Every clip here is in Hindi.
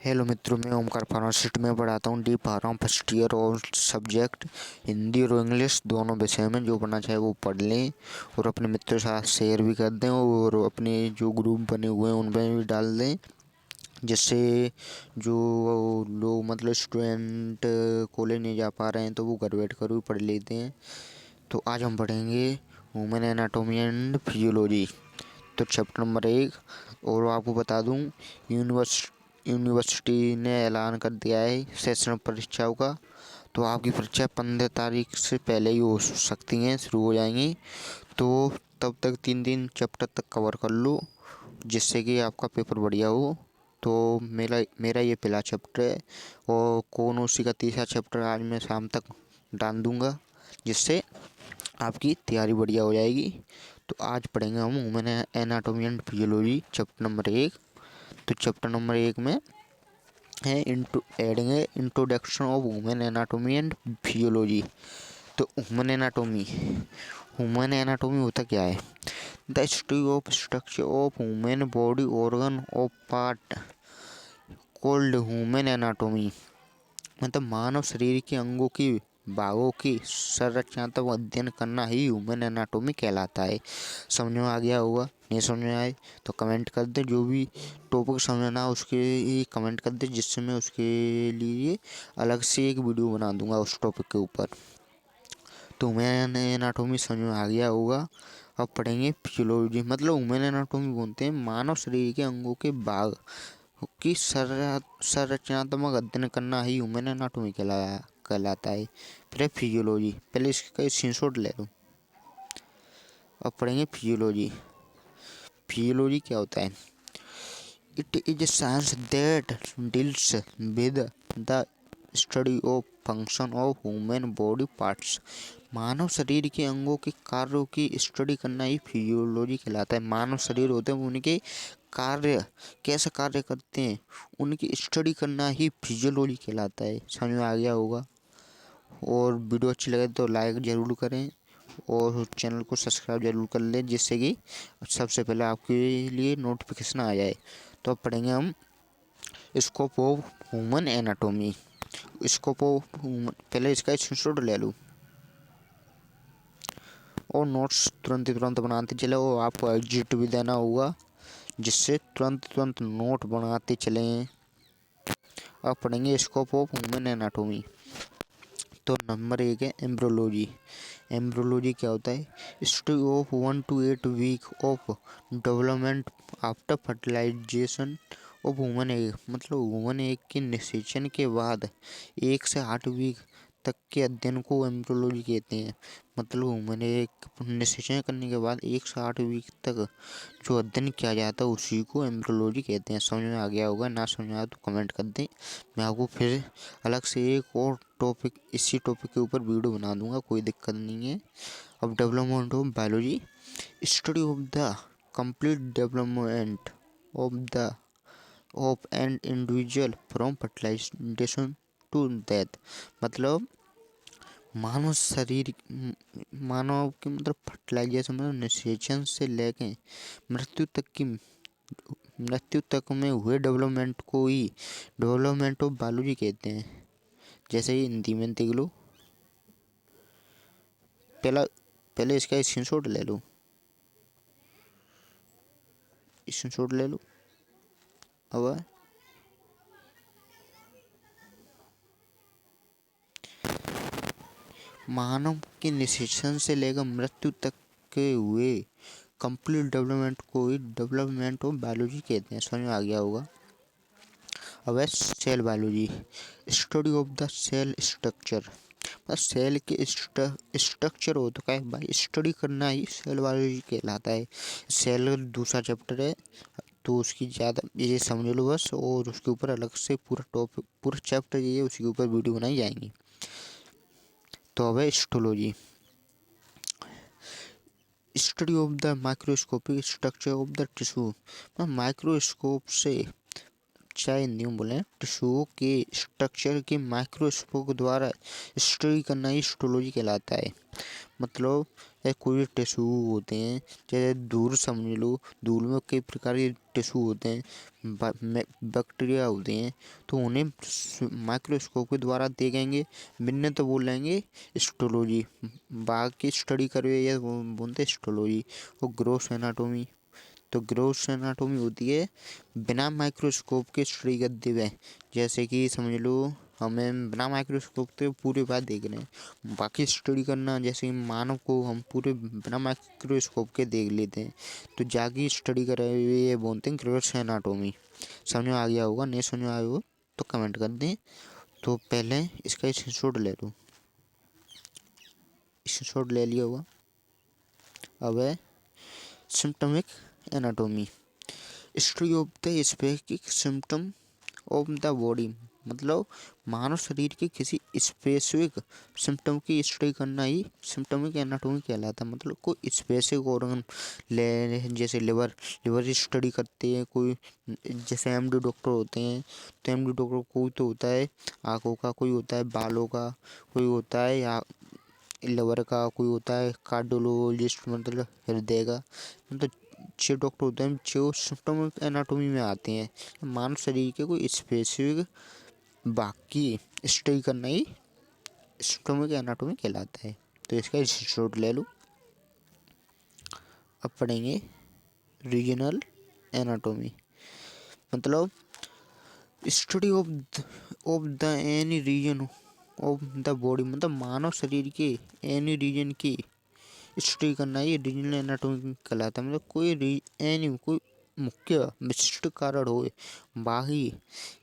हेलो मित्रों, मैं ओमकार फार्मासिस्ट में पढ़ाता हूँ डी फार्म फर्स्ट ईयर और सब्जेक्ट हिंदी और इंग्लिश दोनों विषय में। जो पढ़ना चाहे वो पढ़ लें और अपने मित्रों के साथ शेयर भी कर दें और अपने जो ग्रुप बने हुए हैं उनमें भी डाल दें, जिससे जो लोग मतलब स्टूडेंट कॉलेज नहीं जा पा रहे हैं तो वो घर बैठ कर भी पढ़ लेते हैं। तो आज हम पढ़ेंगे ह्यूमन एनाटॉमी एंड फिजियोलॉजी। तो चैप्टर नंबर 1। और आपको बता दूं, यूनिवर्सिटी ने ऐलान कर दिया है सेशन परीक्षाओं का। तो आपकी परीक्षा 15 तारीख से पहले ही हो सकती हैं, शुरू हो जाएंगी। तो तब तक 3 दिन चैप्टर तक कवर कर लो, जिससे कि आपका पेपर बढ़िया हो। तो मेरा ये पहला चैप्टर है और कौन उसी का तीसरा चैप्टर आज मैं शाम तक डाल दूँगा, जिससे आपकी तैयारी बढ़िया हो जाएगी। तो आज पढ़ेंगे हम human anatomy and physiology chapter number 1। तो चैप्टर नंबर 1 में है introduction of human anatomy and physiology. तो ह्यूमन एनाटॉमी होता क्या है? The study of structure of human body organ of part cold human anatomy. मतलब मानव शरीर के अंगों की भागों की संरचनात्मक अध्ययन करना ही ह्यूमन एनाटॉमी कहलाता है। समझ में आ गया होगा? नहीं समझ में आए तो कमेंट कर दे। जो भी टॉपिक समझना है उसके ही कमेंट कर दे, जिससे मैं उसके लिए अलग से एक वीडियो बना दूंगा उस टॉपिक के ऊपर। तो ह्यूमन एनाटॉमी समझ में आ गया होगा। अब पढ़ेंगे फिजियोलॉजी। मतलब ह्यूमन एनाटॉमी बोलते हैं मानव शरीर के अंगों के भाग की संरचनात्मक अध्ययन करना ही ह्यूमन एनाटॉमी कहलाता है। फिर फिजियोलॉजी, पहले इसका स्क्रीनशॉट ले लो। अब पढ़ेंगे फिजियोलॉजी। फिजियोलॉजी क्या होता है? It is a science that deals with the study of function of human body parts. मानव शरीर के अंगों के कार्यों की स्टडी करना ही फिजियोलॉजी कहलाता है। मानव शरीर होते हैं, उनके कार्य कैसे कार्य करते हैं उनकी स्टडी करना ही फिजियोलॉजी कहलाता है। समझ में आ गया होगा। और वीडियो अच्छी लगे तो लाइक ज़रूर करें और चैनल को सब्सक्राइब जरूर कर लें, जिससे कि सबसे पहले आपके लिए नोटिफिकेशन आ जाए। तो अब पढ़ेंगे हम scope of human anatomy. Scope of human, पहले इसका स्क्रीनशॉट ले लूँ और नोट्स तुरंत बनाते चले। और आपको एग्जिट भी देना होगा, जिससे तुरंत नोट बनाते चलें। अब पढ़ेंगे स्कोप ऑफ ह्यूमन एनाटॉमी। तो नंबर 1 है एम्ब्रियोलॉजी। एम्ब्रियोलॉजी क्या होता है? Study of 1 to 8 week of development after fertilization of human egg. मतलब ह्यूमन एग के निषेचन के बाद 1 से 8 वीक तक के अध्ययन को एम्ब्रियोलॉजी कहते हैं। मतलब ह्यूमन एग निषेचन करने के बाद 1 से 8 वीक तक जो अध्ययन किया जाता है उसी को एम्ब्रियोलॉजी कहते हैं। समझ में आ गया होगा? ना समझ में आया तो कमेंट कर दें। मैं आपको फिर अलग से एक और टॉपिक, इसी टॉपिक के ऊपर वीडियो बना दूंगा, कोई दिक्कत नहीं है। अब development of biology, study of the complete development of an individual from fertilization to death. मतलब मानव की मतलब फर्टिलाइजेशन मतलब निषेचन से लेके मृत्यु तक में हुए डेवलपमेंट को ही डेवलपमेंट ऑफ बायोलॉजी कहते हैं। जैसे ही हिंदी में देख लो। पहले इसका स्क्रीनशॉट ले लो, स्क्रीनशॉट ले लो। अब मानव के निषेचन से लेकर मृत्यु तक के हुए कंप्लीट डेवलपमेंट को ही डेवलपमेंट ऑफ बायोलॉजी कहते हैं। समझ में आ गया होगा। अब है cell biology, study of the cell structure. बस सेल के स्ट्रक्चर हो तो क्या है भाई, स्टडी करना ही सेल बायोलॉजी कहलाता है। सेल दूसरा चैप्टर है, तो उसकी ज़्यादा ये समझ लो बस। और उसके ऊपर अलग से पूरा टॉपिक, पूरा चैप्टर ये उसके ऊपर वीडियो बनाई जाएंगी। तो अब है histology, study of the microscopic structure of the tissue. Microscope से चाहे हिंदी में बोलें, टिश्यू के स्ट्रक्चर के माइक्रोस्कोप द्वारा स्टडी करना ही हिस्टोलॉजी कहलाता है। मतलब कोई टिश्यू होते हैं, जैसे धूल समझ लो, धूल में कई प्रकार के टिश्यू होते हैं, बैक्टीरिया होते हैं, तो उन्हें माइक्रोस्कोप के द्वारा देखेंगे, बिन्ने तो बोलेंगे हिस्टोलॉजी। बाकी स्टडी करवे या बोलते हिस्टोलॉजी। वो ग्रोस एनाटोमी, तो ग्रोस एनाटोमी होती है बिना माइक्रोस्कोप के स्टडी करते हुए। जैसे कि समझ लो हमें बिना माइक्रोस्कोप के पूरी बात देख रहे हैं, बाकी स्टडी करना, जैसे कि मानव को हम पूरे बिना माइक्रोस्कोप के देख लेते हैं, तो जाके स्टडी कर रहे हुए ये बोलते हैं ग्रोस एनाटोमी। समझ में आ गया होगा, नहीं समझ में आया हो तो कमेंट कर दें। तो पहले इसका स्क्रीनशॉट ले लो, स्क्रीनशॉट ले लिया होगा। अब है systemic anatomy, study of the specific system of the body. मतलब मानव शरीर के किसी स्पेसिफिक सिम्टम की स्टडी करना ही सिम्टमिक एनाटोमी कहलाता है। मतलब कोई स्पेसिफिक ऑर्गन ले, जैसे लिवर स्टडी करते हैं कोई, जैसे एमडी डॉक्टर होते हैं, तो एमडी डॉक्टर कोई तो होता है आँखों का, कोई होता है बालों का, कोई होता है या लिवर का, कोई होता है कार्डियोलॉजिस्ट मतलब हृदय का। मतलब 6 डॉक्टर होते हैं जो सिम्टमिक एनाटोमी में आते हैं। मानव शरीर के कोई स्पेसिफिक बाकी स्टडी करना ही सिम्टमिक एनाटोमी कहलाता है। तो इसका स्क्रीनशॉट ले लो। अब पढ़ेंगे रीजनल एनाटोमी, मतलब study of the any region of the body. मतलब मानव शरीर के एनी रीजन की स्टडी करना ये रीजनल एनाटोमी कहलाता है। मतलब कोई मुख्य विशिष्ट कारण हो बाकी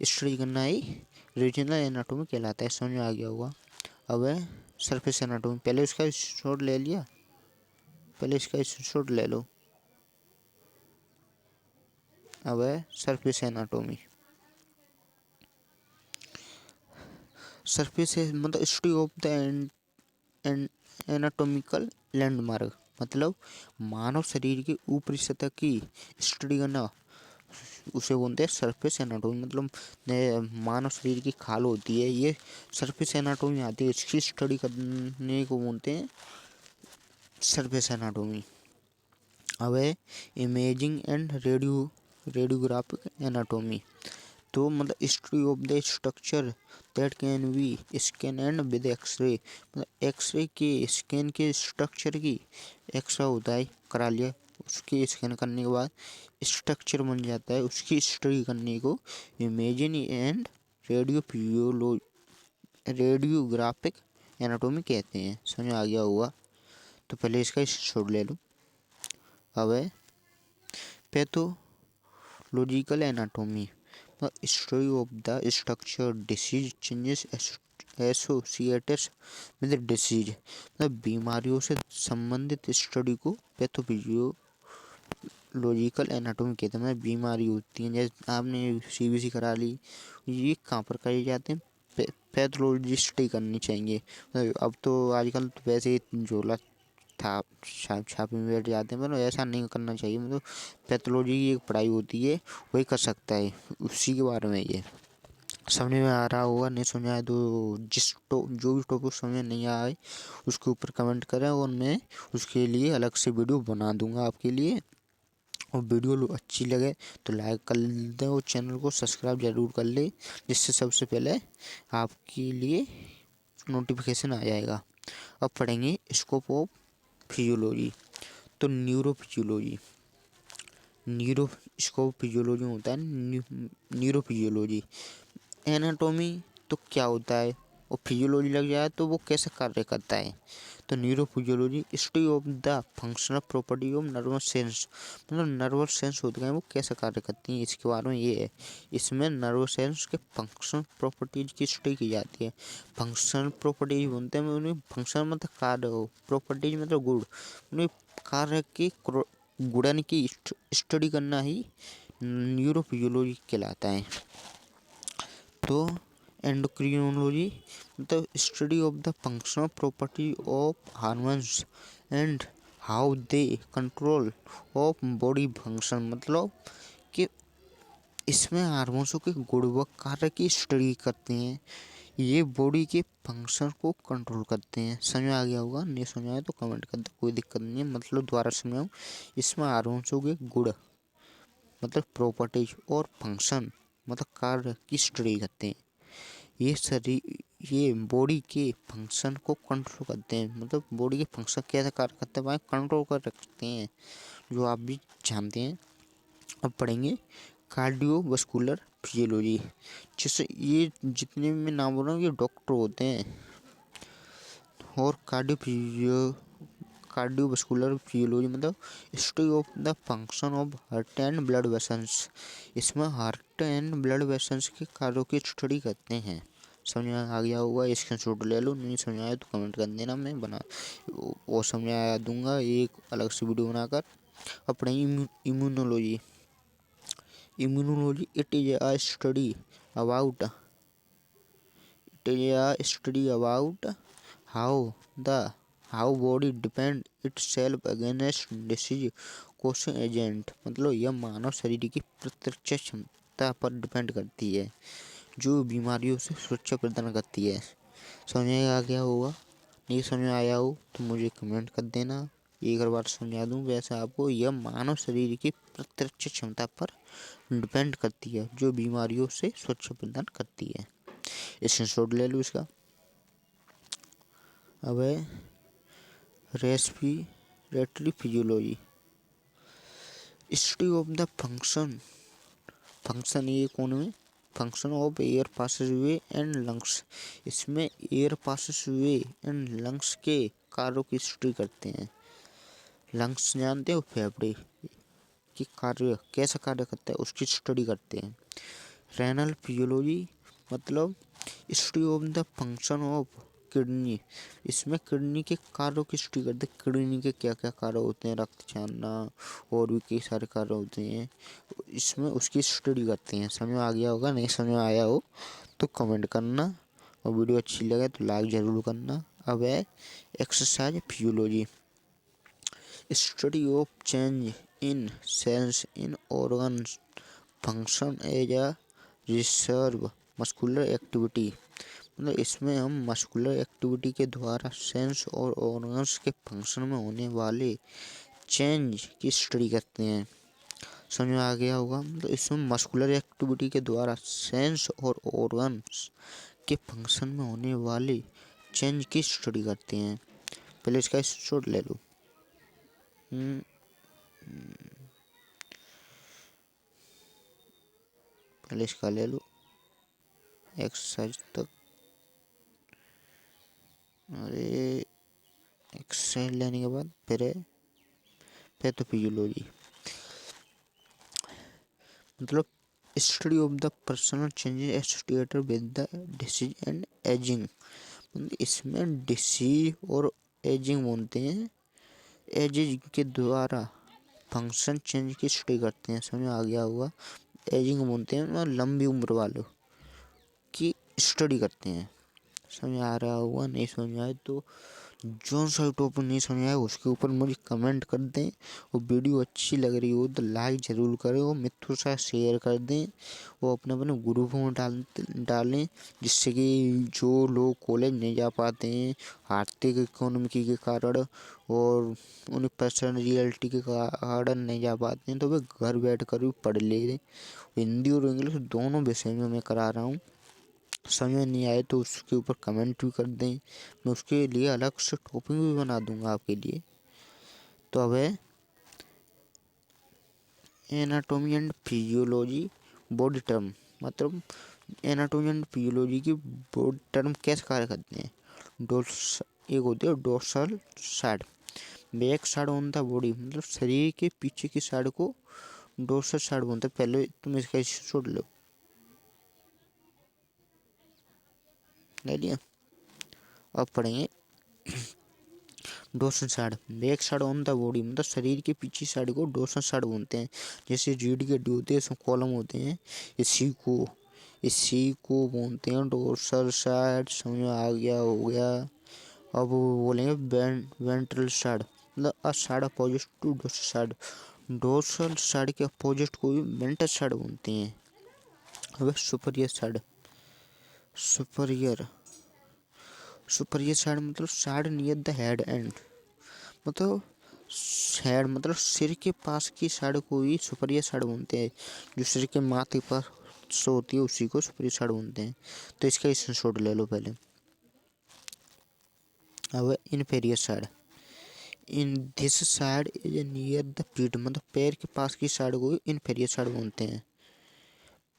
स्टडी करना ही रीजनल एनाटोमी कहलाता है। समझ में आ गया होगा। अब है सरफेस एनाटोमी, पहले इसका शॉट ले लिया, पहले इसका शॉट ले लो। अब है सरफेस एनाटोमी, सरफेस मतलब study of the anatomical landmark. मतलब मानव शरीर की ऊपरी सतह की स्टडी करना, उसे बोलते हैं सरफेस एनाटोमी। मतलब मानव शरीर की खाल होती है, ये सरफेस एनाटोमी आती है, इसकी स्टडी करने को बोलते हैं सरफेस एनाटोमी। अब है इमेजिंग एंड रेडियोग्राफिक एनाटोमी, तो मतलब study of the structure that can be scan and with X ray. मतलब एक्सरे के स्कैन के स्ट्रक्चर की एक्सरे होता है करा लिया, उसकी स्कैन करने के बाद स्ट्रक्चर बन जाता है, उसकी स्टडी करने को इमेजिंग एंड रेडियोग्राफिक एनाटोमी कहते हैं। समझ आ गया होगा। तो पहले इसका छोड़ ले लो। अब है pathological anatomy, study of the structure disease changes associated with disease. मतलब बीमारियों से संबंधित स्टडी को पैथोलॉजिकल एनाटोमी कहते हैं। मतलब बीमारी होती है, जैसे आपने सीबीसी करा ली, ये कहाँ पर कराई जाते हैं, पैथोलॉजिस्ट ही करनी चाहिए। अब तो आजकल तो वैसे ही झोला छापे में बैठ जाते हैं, मतलब ऐसा नहीं करना चाहिए। मतलब पैथोलॉजी की एक पढ़ाई होती है, वही कर सकता है, उसी के बारे में ये समझ में आ रहा होगा। नहीं समझ आए तो जो भी टॉपिक समझ में नहीं आए उसके ऊपर कमेंट करें, और मैं उसके लिए अलग से वीडियो बना दूंगा आपके लिए। और वीडियो अच्छी लगे तो लाइक कर दें और चैनल को सब्सक्राइब ज़रूर कर ले, जिससे सबसे पहले आपके लिए नोटिफिकेशन आ जाएगा। अब पढ़ेंगे स्कोप ऑफ फिजियोलॉजी, तो न्यूरोफिजियोलॉजी, स्कोप फिजियोलॉजी होता है न्यूरोफिजियोलॉजी। एनाटॉमी तो क्या होता है, और फिजियोलॉजी लग जाए तो वो कैसे कार्य करता है। तो neurophysiology study of the functional property of nervous sense. मतलब नर्वस सेंस होते हैं वो कैसे कार्य करती हैं, इसके बारे में ये है। इसमें नर्वस सेंस के फंक्शनल प्रॉपर्टीज की स्टडी की जाती है। फंक्शनल प्रॉपर्टीज बोलते हैं उन्हें, फंक्शनल मतलब कार्य हो, प्रॉपर्टीज मतलब गुण, उन्हें कार्य के गुणन की स्टडी करना ही न्यूरोफिजियोलॉजी कहलाता है। तो एंडोक्रिनोलॉजी मतलब study of the functional property of hormones and how they control of body function. मतलब कि इसमें हार्मोन्सों के गुणवत्ता कार्य की स्टडी करते हैं। ये बॉडी के फंक्शन को कंट्रोल करते हैं। समझ आ गया होगा, नहीं समझ आया तो कमेंट कर दो, कोई दिक्कत नहीं है। मतलब दोबारा समझाऊँ, इसमें हार्मोन्सों के गुण मतलब प्रॉपर्टीज और फंक्शन मतलब कार्य की स्टडी करते हैं। ये बॉडी के फंक्शन को कंट्रोल करते हैं। मतलब बॉडी के फंक्शन कैसे कार्य करते हैं, कंट्रोल कर रखते हैं, जो आप भी जानते हैं। अब पढ़ेंगे कार्डियोवास्कुलर फिजियोलॉजी। जैसे ये जितने भी मैं नाम बोल रहा हूँ ये डॉक्टर होते हैं। और कार्डियोवास्कुलर फिजियोलॉजी मतलब study of the function of heart and blood vessels. इसमें हार्ट एंड ब्लड वेसल्स के कार्यों की स्टडी करते हैं। समझ में आ गया होगा, स्क्रीनशॉट ले लो, नहीं समझ आया तो कमेंट कर देना, मैं बना और समझ आया दूंगा एक अलग से वीडियो बनाकर। अपने immunology it is a study about how body defend itself against disease causing agent. मतलब यह मानव शरीर की प्रतिरक्षा क्षमता पर डिपेंड करती है, जो बीमारियों से सुरक्षा प्रदान करती है। समझ में आ गया होगा, नहीं समझ में आया हो तो मुझे कमेंट कर देना, एक बार समझा दूं। वैसे आपको यह मानव शरीर की प्रतिरक्षा क्षमता पर डिपेंड करती है, जो बीमारियों से सुरक्षा प्रदान करती है। स्क्रीनशॉट ले लो इसका। अब है respiratory physiology, study of the function ये कौन में function of air passage way and lungs. इसमें air passage way and lungs के कार्यों की स्टडी करते हैं। लंग्स जानते हो, फेफड़े की कार्य कैसा कार्य करता है उसकी स्टडी करते हैं। रेनल फिजियोलॉजी मतलब study of the function of kidney. इसमें किडनी के कार्यों की स्टडी करते हैं। किडनी के क्या क्या कार्य होते हैं, रक्त जानना और भी कई सारे कार्य होते हैं, इसमें उसकी स्टडी करते हैं। समझ में आ गया होगा, नहीं समझ में आया हो तो कमेंट करना, और वीडियो अच्छी लगे तो लाइक ज़रूर करना। अब है exercise physiology, study of change in cells in organs function as a reserve muscular activity. मतलब इसमें हम मस्कुलर एक्टिविटी के द्वारा सेंस और ऑर्गन्स के फंक्शन में होने वाले चेंज की स्टडी करते हैं। समझ में आ गया होगा, मतलब इसमें मस्कुलर एक्टिविटी के द्वारा सेंस और ऑर्गन्स के फंक्शन में होने वाले चेंज की स्टडी करते हैं। पहले इसका स्क्रीनशॉट ले लो। पहले इसका ले लो एक्सरसाइज तक। अरे एक्सरसाइज लेने के बाद फिर तो फिजियोलॉजी मतलब study of the personal changes associated with the disease and ageing. मतलब इसमें डिसीज और एजिंग बोलते हैं, एजिंग के द्वारा फंक्शन चेंज की स्टडी करते हैं। समझ आ गया होगा, एजिंग बोलते हैं मतलब लंबी उम्र वालों की स्टडी करते हैं। समझ आ रहा होगा, नहीं समझ आए तो जो सा टॉपिक नहीं समझ आया उसके ऊपर मुझे कमेंट कर दें, और वीडियो अच्छी लग रही हो तो लाइक ज़रूर करें, और मित्रों से शेयर कर दें, वो अपने अपने ग्रुपों में डालें, जिससे कि जो लोग कॉलेज नहीं जा पाते हैं आर्थिक इकोनॉमी के कारण और उन्हें पर्सनल रियलिटी के कारण नहीं जा पाते हैं, तो वे घर बैठ कर भी पढ़ ले रहे। हिंदी और इंग्लिश दोनों विषय में मैं करा रहा हूँ। समझ में नहीं आए तो उसके ऊपर कमेंट भी कर दें, मैं उसके लिए अलग से टॉपिक भी बना दूंगा आपके लिए। तो अब है anatomy and physiology body term. मतलब एनाटॉमी एंड फिजियोलॉजी की बॉडी टर्म कैसे कार्य करते हैं। एक होती है dorsal side, back side on the body, मतलब शरीर के पीछे की साइड को डोर्सल साइड बोलते हैं। पहले तुम इसका छोड़ लो, ले लिया। अब पढ़ेंगे dorsal side, back side on the body, मतलब शरीर के पीछे साइड को डोर्सल साइड बोलते हैं। जैसे रीढ़ की हड्डी होती है, इसमें कॉलम होते हैं, इसी को बोलते हैं डोर्सल साइड। समझ में आ गया हो गया। अब वो बोलेंगे वेंट्रल साइड, मतलब a side opposite to dorsal side. Dorsal side के अपोजिट को भी वेंट्रल साइड बोलते हैं। अब superior side, superior superior side मतलब side near the head end, मतलब हेड मतलब सिर के पास की साइड को ही सुपरियर साइड बोलते हैं। जो सिर के माथे पर होती है उसी को सुपरियर साइड बोलते हैं। तो इसका स्क्रीनशॉट ले लो पहले। अब inferior side, in this side is near the feet, मतलब पैर के पास की साइड को इनफेरियर साइड बोलते हैं।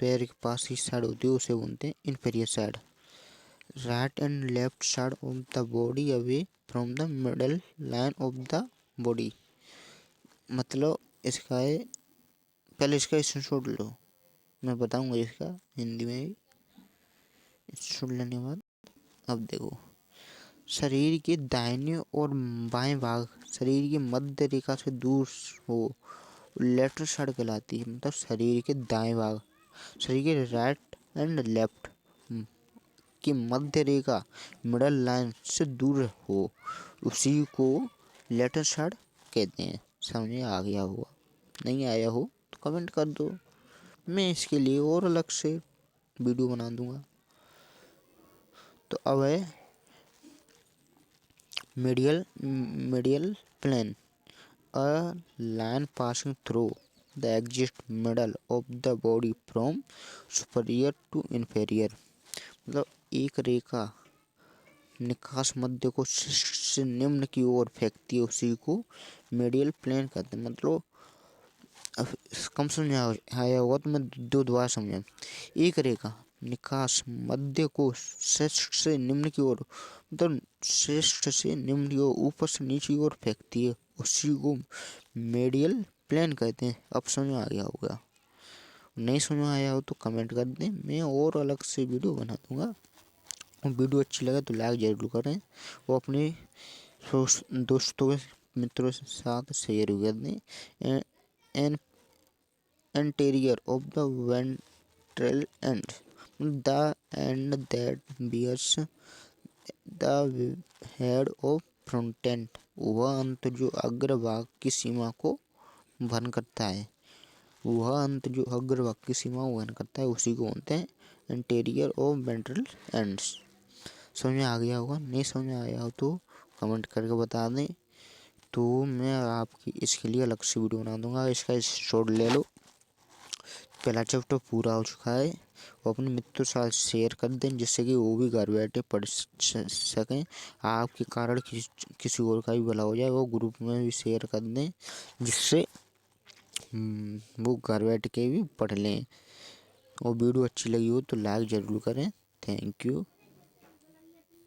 पैर के पास की साइड होती है उसे बोलते हैं inferior side. Right and left side of the body away from the middle line of the body, मतलब इसका है, पहले इसका स्क्रीनशॉट लो, मैं बताऊंगा इसका हिंदी में भी। स्क्रीनशॉट लेने के बाद अब देखो, शरीर के दाहिने और बाएं भाग शरीर की मध्य रेखा से दूर हो लेफ्ट साइड कहलाती है। मतलब शरीर के दाएं भाग, शरीर के राइट एंड लेफ्ट की मध्य रेखा मिडल लाइन से दूर हो उसी को लेफ्ट साइड कहते हैं। समझ में आ गया होगा, नहीं आया हो तो कमेंट कर दो, मैं इसके लिए और अलग से वीडियो बना दूंगा। तो अब है medial plane, a line passing through the exact middle of the body from superior to inferior, मतलब एक रेखा निकास मध्य को शीर्ष से निम्न की ओर फेंकती है उसी को मेडियल प्लेन कहते हैं। मतलब अब कम समझ आया होगा तो मैं दोबारा समझा। एक रेखा निकास मध्य को श्रेष्ठ से निम्न की ओर, मतलब श्रेष्ठ से निम्न की ओर ऊपर से नीचे की ओर फेंकती है उसी को मेडियल प्लेन कहते हैं। अब समझ में आ गया होगा, नहीं समझ में आया हो तो कमेंट कर दें, मैं और अलग से वीडियो बना दूंगा। और वीडियो अच्छी लगे तो लाइक जरूर करें, वो अपने दोस्तों मित्रों के साथ शेयर कर दें। An anterior of the ventral end, the end that bears the head of frontent, वह अंत जो अग्रभाग की सीमा को वहन करता है, वह अंत जो अग्रभाग की सीमा को वहन करता है उसी को बोलते हैं एंटेरियर ऑफ वेंट्रल एंड्स। समझ में आ गया होगा, नहीं समझ में आया हो तो कमेंट करके बता दें, तो मैं आपकी इसके लिए अलग से वीडियो बना दूंगा। इसका शॉर्ट ले लो, पहला चैप्टर पूरा हो चुका है। वो अपने मित्रों के साथ शेयर कर दें जिससे कि वो भी घर बैठे पढ़ सकें, आपके कारण किसी और का भी भला हो जाए। वो ग्रुप में भी शेयर कर दें जिससे वो घर बैठ के भी पढ़ लें। और वीडियो अच्छी लगी हो तो लाइक ज़रूर करें। Thank you.